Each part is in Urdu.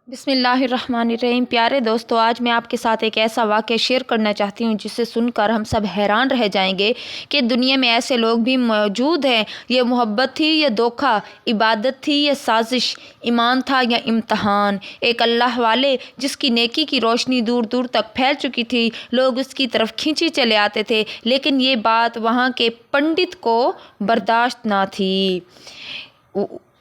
بسم اللہ الرحمن الرحیم۔ پیارے دوستو، آج میں آپ کے ساتھ ایک ایسا واقعہ شیئر کرنا چاہتی ہوں جسے سن کر ہم سب حیران رہ جائیں گے کہ دنیا میں ایسے لوگ بھی موجود ہیں۔ یہ محبت تھی یا دھوکہ، عبادت تھی یا سازش، ایمان تھا یا امتحان؟ ایک اللہ والے جس کی نیکی کی روشنی دور دور تک پھیل چکی تھی، لوگ اس کی طرف کھینچی چلے آتے تھے، لیکن یہ بات وہاں کے پنڈت کو برداشت نہ تھی۔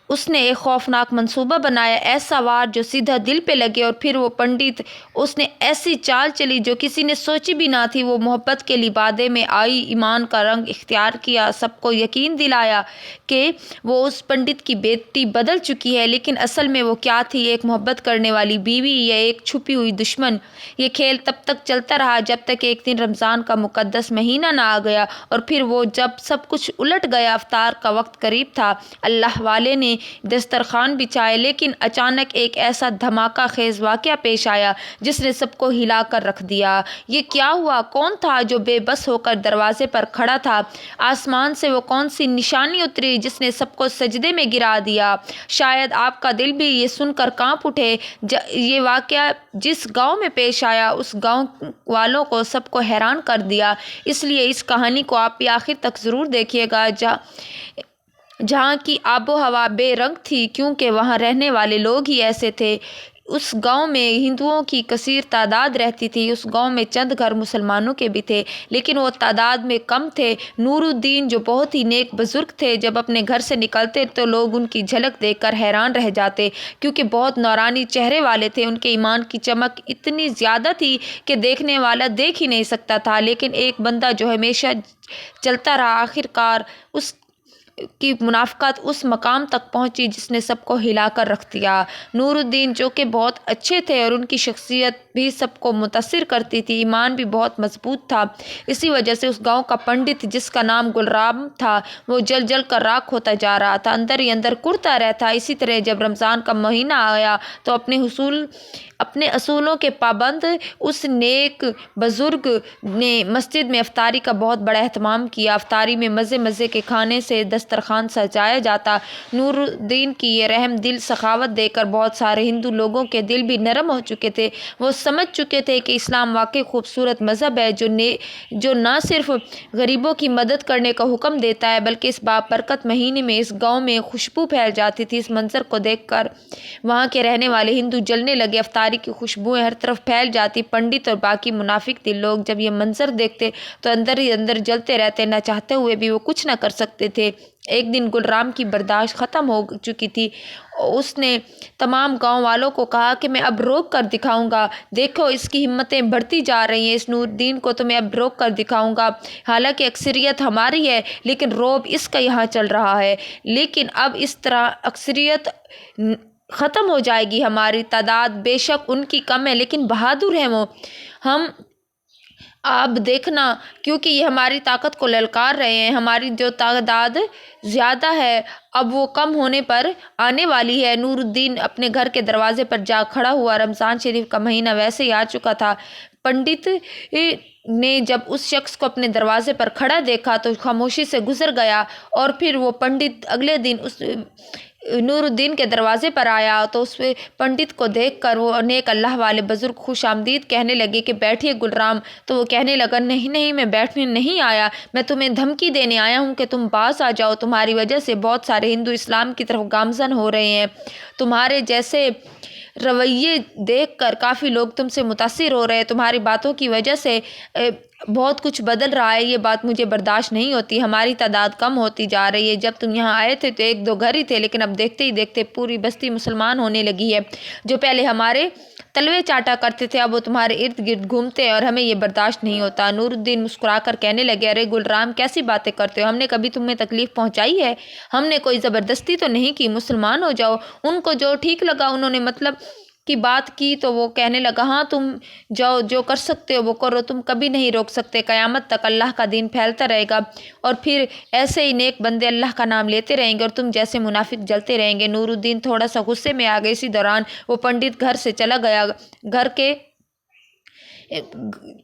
اس نے ایک خوفناک منصوبہ بنایا، ایسا وار جو سیدھا دل پہ لگے، اور پھر وہ پنڈت، اس نے ایسی چال چلی جو کسی نے سوچی بھی نہ تھی۔ وہ محبت کے لبادے میں آئی، ایمان کا رنگ اختیار کیا، سب کو یقین دلایا کہ وہ اس پنڈت کی بیٹی بدل چکی ہے، لیکن اصل میں وہ کیا تھی؟ ایک محبت کرنے والی بیوی یا ایک چھپی ہوئی دشمن؟ یہ کھیل تب تک چلتا رہا جب تک ایک دن رمضان کا مقدس مہینہ نہ آ گیا، اور پھر وہ جب سب کچھ الٹ گیا، افطار کا وقت قریب تھا، اللہ والے نے دسترخوان بچھائے، لیکن اچانک ایک ایسا دھماکہ خیز واقعہ پیش آیا جس نے سب کو ہلا کر رکھ دیا۔ یہ کیا ہوا؟ کون تھا جو بے بس ہو کر دروازے پر کھڑا تھا؟ آسمان سے وہ کون سی نشانی اتری جس نے سب کو سجدے میں گرا دیا؟ شاید آپ کا دل بھی یہ سن کر کانپ اٹھے۔ یہ واقعہ جس گاؤں میں پیش آیا، اس گاؤں والوں کو سب کو حیران کر دیا۔ اس لیے اس کہانی کو آپ بھی آخر تک ضرور دیکھیے گا، جہاں کی آب و ہوا بے رنگ تھی، کیونکہ وہاں رہنے والے لوگ ہی ایسے تھے۔ اس گاؤں میں ہندوؤں کی کثیر تعداد رہتی تھی۔ اس گاؤں میں چند گھر مسلمانوں کے بھی تھے، لیکن وہ تعداد میں کم تھے۔ نور الدین جو بہت ہی نیک بزرگ تھے، جب اپنے گھر سے نکلتے تو لوگ ان کی جھلک دیکھ کر حیران رہ جاتے، کیونکہ بہت نورانی چہرے والے تھے۔ ان کے ایمان کی چمک اتنی زیادہ تھی کہ دیکھنے والا دیکھ ہی نہیں سکتا تھا۔ لیکن ایک بندہ جو ہمیشہ چلتا رہا، آخرکار اس کی منافقت اس مقام تک پہنچی جس نے سب کو ہلا کر رکھ دیا۔ نور الدین جو کہ بہت اچھے تھے اور ان کی شخصیت بھی سب کو متاثر کرتی تھی، ایمان بھی بہت مضبوط تھا، اسی وجہ سے اس گاؤں کا پنڈت جس کا نام گلرام تھا، وہ جل جل کر راکھ ہوتا جا رہا تھا، اندر ہی اندر کڑتا رہتا۔ اسی طرح جب رمضان کا مہینہ آیا تو اپنے اصولوں کے پابند اس نیک بزرگ نے مسجد میں افطاری کا بہت بڑا اہتمام کیا۔ افطاری میں مزے مزے کے کھانے سے دسترخوان سجایا جاتا۔ نور الدین کی یہ رحم دل سخاوت دیکھ کر بہت سارے ہندو لوگوں کے دل بھی نرم ہو چکے تھے۔ وہ سمجھ چکے تھے کہ اسلام واقعی خوبصورت مذہب ہے، جو نہ صرف غریبوں کی مدد کرنے کا حکم دیتا ہے، بلکہ اس بابرکت مہینے میں اس گاؤں میں خوشبو پھیل جاتی تھی۔ اس منظر کو دیکھ کر وہاں کے رہنے والے ہندو جلنے لگے، افطاری کی خوشبوئیں ہر طرف پھیل جاتی۔ پنڈت اور باقی منافق دل لوگ جب یہ منظر دیکھتے تو اندر ہی اندر جلتے رہتے، نہ چاہتے ہوئے بھی وہ کچھ نہ کر سکتے تھے۔ ایک دن گلرام کی برداشت ختم ہو چکی تھی۔ اس نے تمام گاؤں والوں کو کہا کہ میں اب روک کر دکھاؤں گا، دیکھو اس کی ہمتیں بڑھتی جا رہی ہیں، اس نور الدین کو تو میں اب روک کر دکھاؤں گا۔ حالانکہ اکثریت ہماری ہے، لیکن روب اس کا یہاں چل رہا ہے، لیکن اب اس طرح اکثریت ختم ہو جائے گی۔ ہماری تعداد بے شک ان کی کم ہے، لیکن بہادر ہیں وہ۔ ہم آپ دیکھنا، کیونکہ یہ ہماری طاقت کو للکار رہے ہیں۔ ہماری جو تعداد زیادہ ہے اب وہ کم ہونے پر آنے والی ہے۔ نور الدین اپنے گھر کے دروازے پر جا کھڑا ہوا۔ رمضان شریف کا مہینہ ویسے ہی آ چکا تھا۔ پنڈت نے جب اس شخص کو اپنے دروازے پر کھڑا دیکھا تو خاموشی سے گزر گیا، اور پھر وہ پنڈت اگلے دن اس نور الدین کے دروازے پر آیا تو اس پنڈت کو دیکھ کر وہ نیک اللہ والے بزرگ خوش آمدید کہنے لگے کہ بیٹھیے گلرام۔ تو وہ کہنے لگا، نہیں نہیں، میں بیٹھنے نہیں آیا، میں تمہیں دھمکی دینے آیا ہوں کہ تم باز آ جاؤ۔ تمہاری وجہ سے بہت سارے ہندو اسلام کی طرف گامزن ہو رہے ہیں۔ تمہارے جیسے رویے دیکھ کر کافی لوگ تم سے متاثر ہو رہے ہیں، تمہاری باتوں کی وجہ سے بہت کچھ بدل رہا ہے۔ یہ بات مجھے برداشت نہیں ہوتی، ہماری تعداد کم ہوتی جا رہی ہے۔ جب تم یہاں آئے تھے تو ایک دو گھر ہی تھے، لیکن اب دیکھتے ہی دیکھتے پوری بستی مسلمان ہونے لگی ہے۔ جو پہلے ہمارے تلوے چاٹا کرتے تھے اب وہ تمہارے ارد گرد گھومتے ہیں، اور ہمیں یہ برداشت نہیں ہوتا۔ نور الدین مسکرا کر کہنے لگے، ارے گلرام، کیسی باتیں کرتے ہو؟ ہم نے کبھی تمہیں تکلیف پہنچائی ہے؟ ہم نے کوئی زبردستی تو نہیں کی، مسلمان ہو جاؤ۔ ان کو جو ٹھیک لگا انہوں نے مطلب کی بات کی تو وہ کہنے لگا، ہاں تم جاؤ، جو کر سکتے ہو وہ کرو، تم کبھی نہیں روک سکتے، قیامت تک اللہ کا دین پھیلتا رہے گا، اور پھر ایسے ہی نیک بندے اللہ کا نام لیتے رہیں گے اور تم جیسے منافق جلتے رہیں گے۔ نور الدین تھوڑا سا غصے میں آ گئے۔ اسی دوران وہ پنڈت گھر سے چلا گیا۔ گھر کے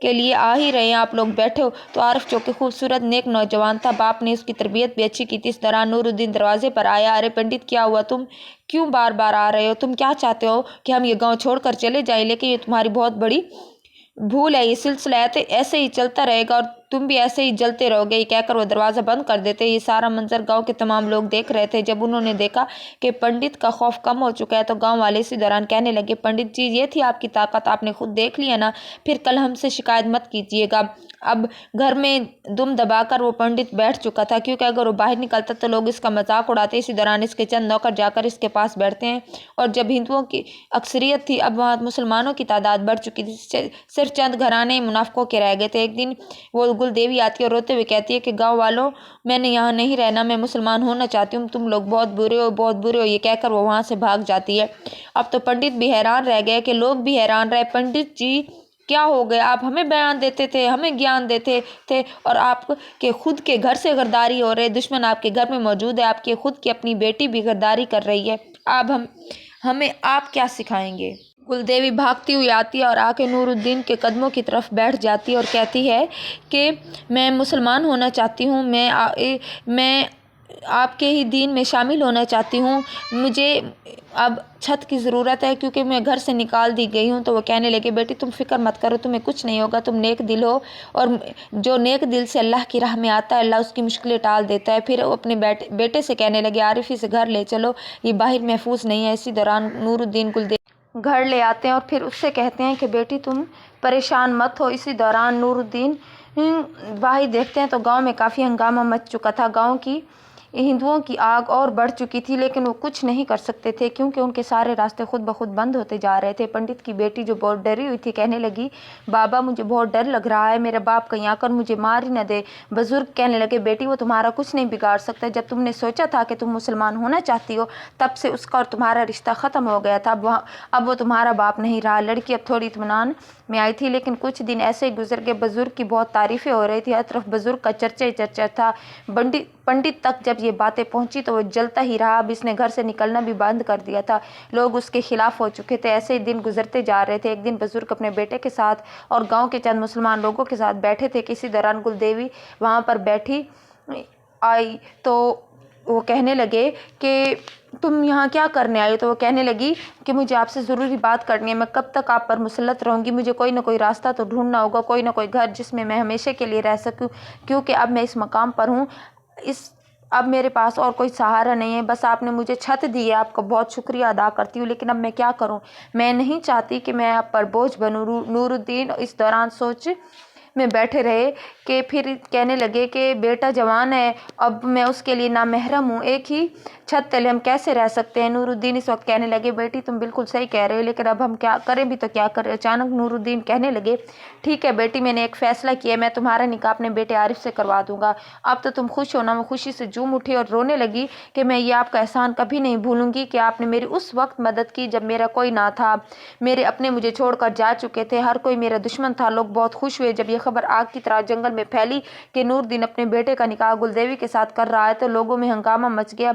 کے لیے آ ہی رہے ہیں، آپ لوگ بیٹھے ہو۔ تو عارف جو کہ خوبصورت نیک نوجوان تھا، باپ نے اس کی تربیت بھی اچھی کی تھی۔ اس دوران نور الدین دروازے پر آیا۔ ارے پنڈت کیا ہوا، تم کیوں بار بار آ رہے ہو؟ تم کیا چاہتے ہو کہ ہم یہ گاؤں چھوڑ کر چلے جائیں؟ لیکن یہ تمہاری بہت بڑی بھول ہے، یہ سلسلہ ایسے ہی چلتا رہے گا اور تم بھی ایسے ہی جلتے رہو گے۔ یہ کہہ کر وہ دروازہ بند کر دیتے۔ یہ سارا منظر گاؤں کے تمام لوگ دیکھ رہے تھے۔ جب انہوں نے دیکھا کہ پنڈت کا خوف کم ہو چکا ہے تو گاؤں والے اسی دوران کہنے لگے، پنڈت جی یہ تھی آپ کی طاقت، آپ نے خود دیکھ لیا نا، پھر کل ہم سے شکایت مت کیجیے گا۔ اب گھر میں دم دبا کر وہ پنڈت بیٹھ چکا تھا، کیونکہ اگر وہ باہر نکلتا تو لوگ اس کا مذاق اڑاتے۔ اسی دوران اس کے چند نوکر جا کر اس کے پاس بیٹھتے ہیں، اور جب ہندوؤں کی اکثریت تھی اب وہاں مسلمانوں کی تعداد بڑھ چکی تھی، صرف چند گھرانے منافقوں کے رہ گئے تھے۔ ایک دن وہ گل دیوی آتی ہے اور روتے ہوئے کہتی ہے کہ گاؤں والوں، میں نے یہاں نہیں رہنا، میں مسلمان ہونا چاہتی ہوں، تم لوگ بہت برے ہو، بہت برے ہو۔ یہ کہہ کر وہ وہاں سے بھاگ جاتی ہے۔ اب تو پنڈت بھی حیران رہ گئے کہ لوگ بھی حیران رہے، پنڈت جی کیا ہو گئے؟ آپ ہمیں بیان دیتے تھے، ہمیں گیان دیتے تھے، اور آپ کے خود کے گھر سے غداری ہو رہے، دشمن آپ کے گھر میں موجود ہے، آپ کے خود کی اپنی بیٹی بھی غداری کر رہی ہے، اب ہمیں آپ کیا سکھائیں گے؟ گل دیوی بھاگتی ہوئی آتی ہے اور آ کے نور الدین کے قدموں کی طرف بیٹھ جاتی ہے اور کہتی ہے کہ میں مسلمان ہونا چاہتی ہوں، میں آپ کے ہی دین میں شامل ہونا چاہتی ہوں، مجھے اب چھت کی ضرورت ہے کیونکہ میں گھر سے نکال دی گئی ہوں۔ تو وہ کہنے لگے، بیٹی تم فکر مت کرو، تمہیں کچھ نہیں ہوگا، تم نیک دل ہو، اور جو نیک دل سے اللہ کی راہ میں آتا ہے اللہ اس کی مشکلیں ٹال دیتا ہے۔ پھر وہ اپنے بیٹے سے کہنے لگے، عارف اسے گھر لے چلو، یہ باہر محفوظ نہیں ہے۔ اسی دوران نور الدین گھر لے آتے ہیں اور پھر اس سے کہتے ہیں کہ بیٹی تم پریشان مت ہو۔ اسی دوران نور الدین باہر دیکھتے ہیں تو گاؤں میں کافی ہنگامہ مچ چکا تھا، گاؤں کی ہندوؤں کی آگ اور بڑھ چکی تھی، لیکن وہ کچھ نہیں کر سکتے تھے کیونکہ ان کے سارے راستے خود بخود بند ہوتے جا رہے تھے۔ پنڈت کی بیٹی جو بہت ڈری ہوئی تھی کہنے لگی، بابا مجھے بہت ڈر لگ رہا ہے، میرا باپ کہیں آ کر مجھے مار ہی نہ دے۔ بزرگ کہنے لگے، بیٹی وہ تمہارا کچھ نہیں بگاڑ سکتا، جب تم نے سوچا تھا کہ تم مسلمان ہونا چاہتی ہو تب سے اس کا اور تمہارا رشتہ ختم ہو گیا تھا، اب وہ تمہارا باپ نہیں رہا۔ لڑکی اب تھوڑی اطمینان میں آئی تھی، لیکن کچھ دن ایسے ہی گزر گئے۔ بزرگ کی بہت تعریفیں ہو رہی تھی، ہر طرف بزرگ کا چرچا ہی چرچا تھا۔ پنڈت تک جب یہ باتیں پہنچی تو وہ جلتا ہی رہا، اب اس نے گھر سے نکلنا بھی بند کر دیا تھا، لوگ اس کے خلاف ہو چکے تھے۔ ایسے ہی دن گزرتے جا رہے تھے۔ ایک دن بزرگ اپنے بیٹے کے ساتھ اور گاؤں کے چند مسلمان لوگوں کے ساتھ بیٹھے تھے کہ اسی دوران گل دیوی وہاں پر بیٹھی آئی تو وہ کہنے لگے کہ تم یہاں کیا کرنے آئی؟ تو وہ کہنے لگی کہ مجھے آپ سے ضروری بات کرنی ہے، میں کب تک آپ پر مسلط رہوں گی، مجھے کوئی نہ کوئی راستہ تو ڈھونڈنا ہوگا، کوئی نہ کوئی گھر جس میں ہمیشہ کے لیے رہ سکوں، کیونکہ اب میں اس مقام پر ہوں، اب میرے پاس اور کوئی سہارا نہیں ہے، بس آپ نے مجھے چھت دی ہے، آپ کا بہت شکریہ ادا کرتی ہوں، لیکن اب میں کیا کروں، میں نہیں چاہتی کہ میں آپ پر بوجھ بنوں۔ نور الدین اس دوران سوچ میں بیٹھے رہے کہ پھر کہنے لگے کہ بیٹا جوان ہے، اب میں اس کے لیے نامحرم ہوں، ایک ہی چھت تلے ہم کیسے رہ سکتے ہیں؟ نور الدین اس وقت کہنے لگے، بیٹی تم بالکل صحیح کہہ رہے ہو، لیکن اب ہم کیا کریں بھی تو کیا کریں؟ اچانک نور الدین کہنے لگے، ٹھیک ہے بیٹی، میں نے ایک فیصلہ کیا ہے، میں تمہارا نکاح اپنے بیٹے عارف سے کروا دوں گا، اب تو تم خوش ہونا۔ وہ خوشی سے جھوم اٹھی اور رونے لگی کہ میں یہ آپ کا احسان کبھی نہیں بھولوں گی کہ آپ نے میری اس وقت مدد کی جب میرا کوئی نہ تھا، میرے اپنے مجھے چھوڑ کر جا چکے تھے، ہر کوئی میرا دشمن تھا۔ لوگ بہت خوش ہوئے جب یہ خبر آگ کی طرح جنگل میں پھیلی کہ نور الدین اپنے بیٹے کا نکاح گل دیوی کے ساتھ کر رہا ہے، تو لوگوں میں ہنگامہ مچ گیا،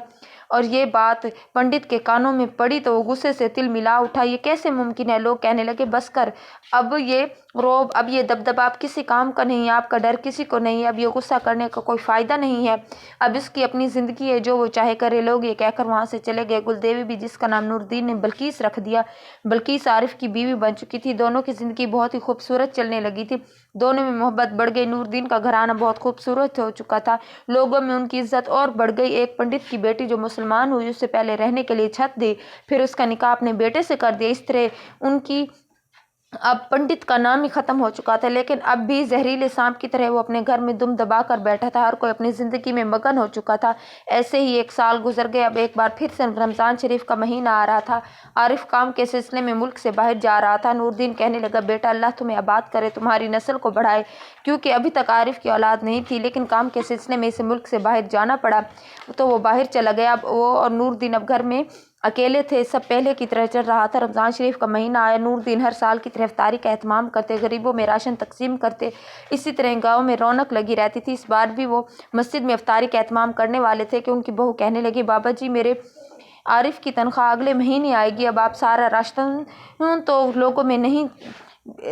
اور یہ بات پنڈت کے کانوں میں پڑی تو وہ غصے سے تل ملا اٹھا، یہ کیسے ممکن ہے؟ لوگ کہنے لگے، بس کر، اب یہ روب، اب یہ دبدبہ آپ کسی کام کا نہیں ہے، آپ کا ڈر کسی کو نہیں ہے، اب یہ غصہ کرنے کا کوئی فائدہ نہیں ہے، اب اس کی اپنی زندگی ہے، جو وہ چاہے کرے۔ لوگ یہ کہہ کر وہاں سے چلے گئے۔ گل دیوی بھی، جس کا نام نور الدین نے بلقیس رکھ دیا، بلقیس عارف کی بیوی بن چکی تھی، دونوں کی زندگی بہت ہی خوبصورت چلنے لگی تھی، دونوں میں محبت بڑھ گئی۔ نور الدین کا گھرانہ بہت خوبصورت ہو چکا تھا، لوگوں میں ان کی عزت اور بڑھ گئی۔ ایک پنڈت کی بیٹی جو مسلمان ہوئی، اسے پہلے رہنے کے لیے چھت دی، پھر اس کا نکاح اپنے بیٹے سے کر دیا۔ اس طرح ان کی اب پنڈت کا نام ہی ختم ہو چکا تھا، لیکن اب بھی زہریلے سانپ کی طرح وہ اپنے گھر میں دم دبا کر بیٹھا تھا، ہر کوئی اپنی زندگی میں مگن ہو چکا تھا۔ ایسے ہی ایک سال گزر گئے۔ اب ایک بار پھر سے رمضان شریف کا مہینہ آ رہا تھا، عارف کام کے سلسلے میں ملک سے باہر جا رہا تھا۔ نور الدین کہنے لگا، بیٹا اللہ تمہیں آباد کرے، تمہاری نسل کو بڑھائے، کیونکہ ابھی تک عارف کی اولاد نہیں تھی، لیکن کام کے سلسلے میں اسے ملک سے باہر جانا پڑا تو وہ باہر چلا گیا۔ اب وہ اور نور الدین اب گھر میں اکیلے تھے، سب پہلے کی طرح چل رہا تھا۔ رمضان شریف کا مہینہ آیا، نور الدین ہر سال کی طرح افطاری کا اہتمام کرتے، غریبوں میں راشن تقسیم کرتے، اسی طرح گاؤں میں رونق لگی رہتی تھی۔ اس بار بھی وہ مسجد میں افطاری کا اہتمام کرنے والے تھے کہ ان کی بہو کہنے لگی، بابا جی میرے عارف کی تنخواہ اگلے مہینے آئے گی، اب آپ سارا راشن تو لوگوں میں نہیں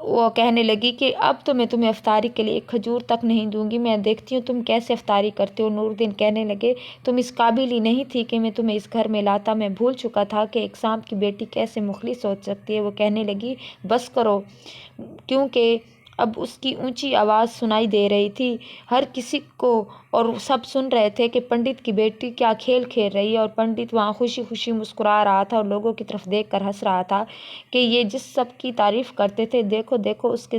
وہ کہنے لگی کہ اب تو میں تمہیں افطاری کے لیے ایک کھجور تک نہیں دوں گی، میں دیکھتی ہوں تم کیسے افطاری کرتے ہو۔ نور الدین کہنے لگے تم اس قابل ہی نہیں تھی کہ میں تمہیں اس گھر میں لاتا، میں بھول چکا تھا کہ ایک سانپ کی بیٹی کیسے مخلص ہو سکتی ہے۔ وہ کہنے لگی بس کرو، کیونکہ اب اس کی اونچی آواز سنائی دے رہی تھی ہر کسی کو، اور سب سن رہے تھے کہ پنڈت کی بیٹی کیا کھیل کھیل رہی ہے، اور پنڈت وہاں خوشی خوشی مسکرا رہا تھا اور لوگوں کی طرف دیکھ کر ہنس رہا تھا کہ یہ جس سب کی تعریف کرتے تھے، دیکھو دیکھو اس کے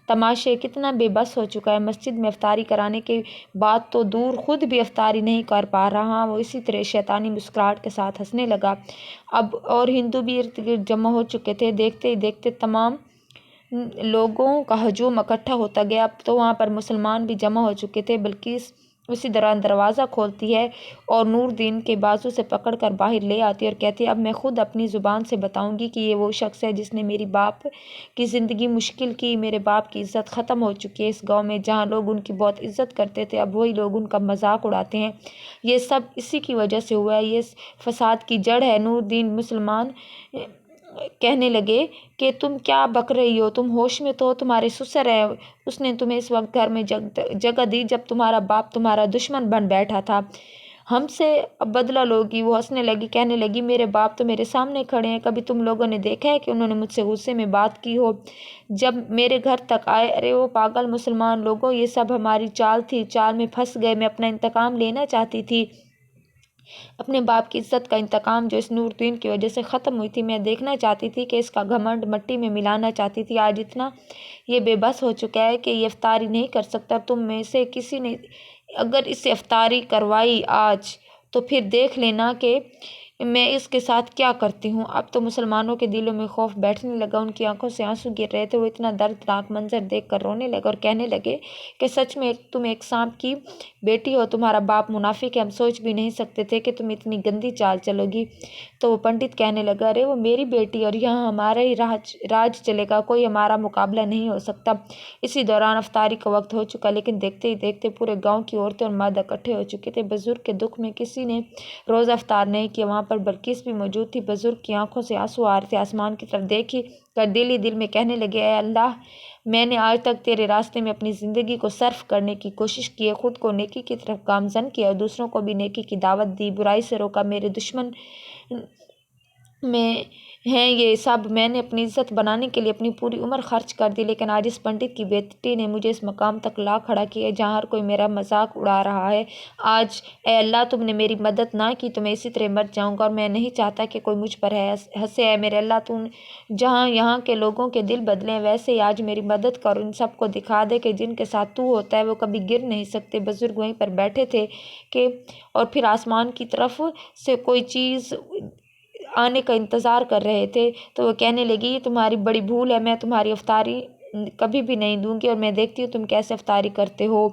تماشے کتنا بے بس ہو چکا ہے، مسجد میں افطاری کرانے کے بعد تو دور خود بھی افطاری نہیں کر پا رہا۔ وہ اسی طرح شیطانی مسکراہٹ کے ساتھ ہنسنے لگا۔ اب اور ہندو بھی ارد گرد جمع ہو چکے تھے، دیکھتے ہی دیکھتے تمام لوگوں کا ہجوم اکٹھا ہوتا گیا۔ اب تو وہاں پر مسلمان بھی جمع ہو چکے تھے۔ بلقیس اسی دوران دروازہ کھولتی ہے اور نور الدین کے بازو سے پکڑ کر باہر لے آتی ہے اور کہتی ہے اب میں خود اپنی زبان سے بتاؤں گی کہ یہ وہ شخص ہے جس نے میری باپ کی زندگی مشکل کی۔ میرے باپ کی عزت ختم ہو چکی ہے۔ اس گاؤں میں جہاں لوگ ان کی بہت عزت کرتے تھے، اب وہی لوگ ان کا مذاق اڑاتے ہیں۔ یہ سب اسی کی وجہ سے ہوا ہے، یہ فساد کی جڑ ہے۔ نور الدین مسلمان کہنے لگے کہ تم کیا بک رہی ہو، تم ہوش میں تو ہو، تمہارے سسر ہے، اس نے تمہیں اس وقت گھر میں جگہ دی جب تمہارا باپ تمہارا دشمن بن بیٹھا تھا، ہم سے اب بدلہ لوگی۔ وہ ہنسنے لگی، کہنے لگی میرے باپ تو میرے سامنے کھڑے ہیں، کبھی تم لوگوں نے دیکھا ہے کہ انہوں نے مجھ سے غصے میں بات کی ہو جب میرے گھر تک آئے؟ ارے وہ پاگل مسلمان لوگوں، یہ سب ہماری چال تھی، چال میں پھنس گئے، میں اپنا انتقام لینا چاہتی تھی، اپنے باپ کی عزت کا انتقام جو اس نور الدین کی وجہ سے ختم ہوئی تھی، میں دیکھنا چاہتی تھی کہ اس کا گھمنڈ مٹی میں ملانا چاہتی تھی۔ آج اتنا یہ بے بس ہو چکا ہے کہ یہ افطاری نہیں کر سکتا۔ تم میں سے کسی نے اگر اس سے افطاری کروائی آج تو پھر دیکھ لینا کہ میں اس کے ساتھ کیا کرتی ہوں۔ اب تو مسلمانوں کے دلوں میں خوف بیٹھنے لگا، ان کی آنکھوں سے آنسو گر رہے تھے، وہ اتنا دردناک منظر دیکھ کر رونے لگے اور کہنے لگے کہ سچ میں تم ایک سانپ کی بیٹی ہو، تمہارا باپ منافق ہے، ہم سوچ بھی نہیں سکتے تھے کہ تم اتنی گندی چال چلو گی۔ تو وہ پنڈت کہنے لگا ارے وہ میری بیٹی اور یہاں ہمارا ہی راج چلے گا، کوئی ہمارا مقابلہ نہیں ہو سکتا۔ اسی دوران افطاری کا وقت ہو چکا، لیکن دیکھتے ہی دیکھتے پورے گاؤں کی عورتیں اور مرد اکٹھے ہو چکے تھے۔ بزرگ کے دکھ میں کسی نے روزہ افطار نہیں کیا، وہاں پر بلقیس بھی موجود تھی۔ بزرگ کی آنکھوں سے آنسو آ رہے تھے، آسمان کی طرف دیکھ کر دل ہی دل میں کہنے لگے اے اللہ، میں نے آج تک تیرے راستے میں اپنی زندگی کو صرف کرنے کی کوشش کی ہے، خود کو نیکی کی طرف گامزن کیا اور دوسروں کو بھی نیکی کی دعوت دی، برائی سے روکا، میرے دشمن میں ہیں یہ سب، میں نے اپنی عزت بنانے کے لیے اپنی پوری عمر خرچ کر دی، لیکن آج اس پنڈت کی بیٹی نے مجھے اس مقام تک لا کھڑا کیا ہے جہاں ہر کوئی میرا مذاق اڑا رہا ہے۔ آج اے اللہ تم نے میری مدد نہ کی تو میں اسی طرح مر جاؤں گا، اور میں نہیں چاہتا کہ کوئی مجھ پر ہنسے۔ اے میرے اللہ، تم جہاں یہاں کے لوگوں کے دل بدلے ویسے ہی آج میری مدد کر، ان سب کو دکھا دے کہ جن کے ساتھ تو ہوتا ہے وہ کبھی گر نہیں سکتے۔ بزرگ وہیں پر بیٹھے تھے کہ اور پھر آسمان کی طرف سے کوئی چیز آنے کا انتظار کر رہے تھے، تو وہ کہنے لگی یہ تمہاری بڑی بھول ہے، میں تمہاری افطاری کبھی بھی نہیں دوں گی، اور میں دیکھتی ہوں تم کیسے افطاری کرتے ہو۔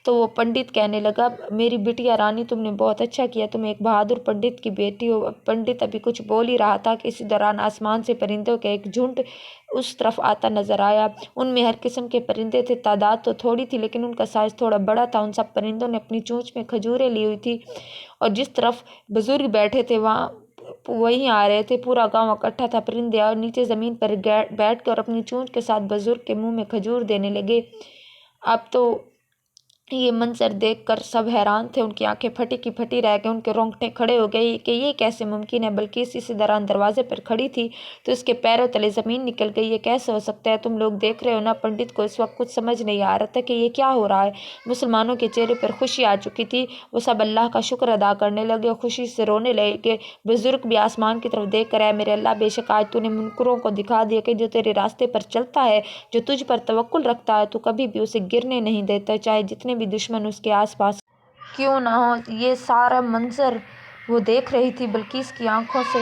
تو وہ پنڈت کہنے لگا میری بٹیا رانی، تم نے بہت اچھا کیا، تم ایک بہادر پنڈت کی بیٹی ہو۔ پنڈت ابھی کچھ بول ہی رہا تھا کہ اسی دوران آسمان سے پرندوں کا ایک جھنڈ اس طرف آتا نظر آیا۔ ان میں ہر قسم کے پرندے تھے، تعداد تو تھوڑی تھی لیکن ان کا سائز تھوڑا بڑا تھا۔ ان سب پرندوں نے اپنی چونچ میں کھجوریں لی ہوئی تھی اور جس طرف بزرگ بیٹھے تھے وہاں وہیں آ رہے تھے، پورا گاؤں اکٹھا تھا۔ پرندے اور نیچے زمین پر بیٹھ کر اپنی چونچ کے ساتھ بزرگ کے منہ میں کھجور دینے لگے۔ اب تو یہ منظر دیکھ کر سب حیران تھے، ان کی آنکھیں پھٹی کی پھٹی رہ گئیں، ان کے رونگٹے کھڑے ہو گئے کہ یہ کیسے ممکن ہے۔ بلقیس اسی دوران دروازے پر کھڑی تھی تو اس کے پیروں تلے زمین نکل گئی۔ یہ کیسے ہو سکتا ہے؟ تم لوگ دیکھ رہے ہو نا؟ پنڈت کو اس وقت کچھ سمجھ نہیں آ رہا تھا کہ یہ کیا ہو رہا ہے۔ مسلمانوں کے چہرے پر خوشی آ چکی تھی، وہ سب اللہ کا شکر ادا کرنے لگے اور خوشی سے رونے لگے۔ بزرگ بھی آسمان کی طرف دیکھ کر اے میرے اللہ، بے شک آج تو نے منکروں کو دکھا دیا کہ جو تیرے راستے پر چلتا ہے، جو تجھ پر توکل رکھتا ہے، تو کبھی بھی اسے گرنے نہیں دیتا، چاہے جتنے بھی دشمن اس کے آس پاس کیوں نہ ہو۔ یہ سارا منظر وہ دیکھ رہی تھی، بلقیس کی آنکھوں سے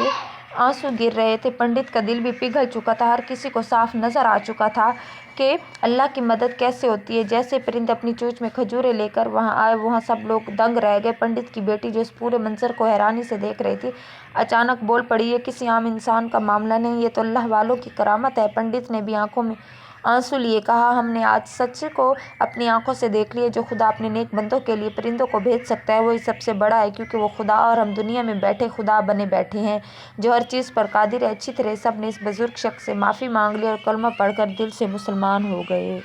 آنسو گر رہے تھے، پنڈت کا دل بھی پگھل چکا تھا، ہر کسی کو صاف نظر آ چکا تھا کہ اللہ کی مدد کیسے ہوتی ہے۔ جیسے پرندے اپنی چونچ میں کھجوریں لے کر وہاں آئے، وہاں سب لوگ دنگ رہ گئے۔ پنڈت کی بیٹی جو اس پورے منظر کو حیرانی سے دیکھ رہی تھی، اچانک بول پڑی یہ کسی عام انسان کا معاملہ نہیں، یہ تو اللہ والوں کی کرامت ہے۔ پنڈت نے بھی آنسو لیے کہا، ہم نے آج سچ کو اپنی آنکھوں سے دیکھ لیا۔ جو خدا اپنے نیک بندوں کے لیے پرندوں کو بھیج سکتا ہے وہی سب سے بڑا ہے، کیونکہ وہ خدا اور ہم دنیا میں بیٹھے خدا بنے بیٹھے ہیں جو ہر چیز پر قادر ہے۔ اچھی طرح سب نے اس بزرگ شخص سے معافی مانگ لی اور کلمہ پڑھ کر دل سے مسلمان ہو گئے۔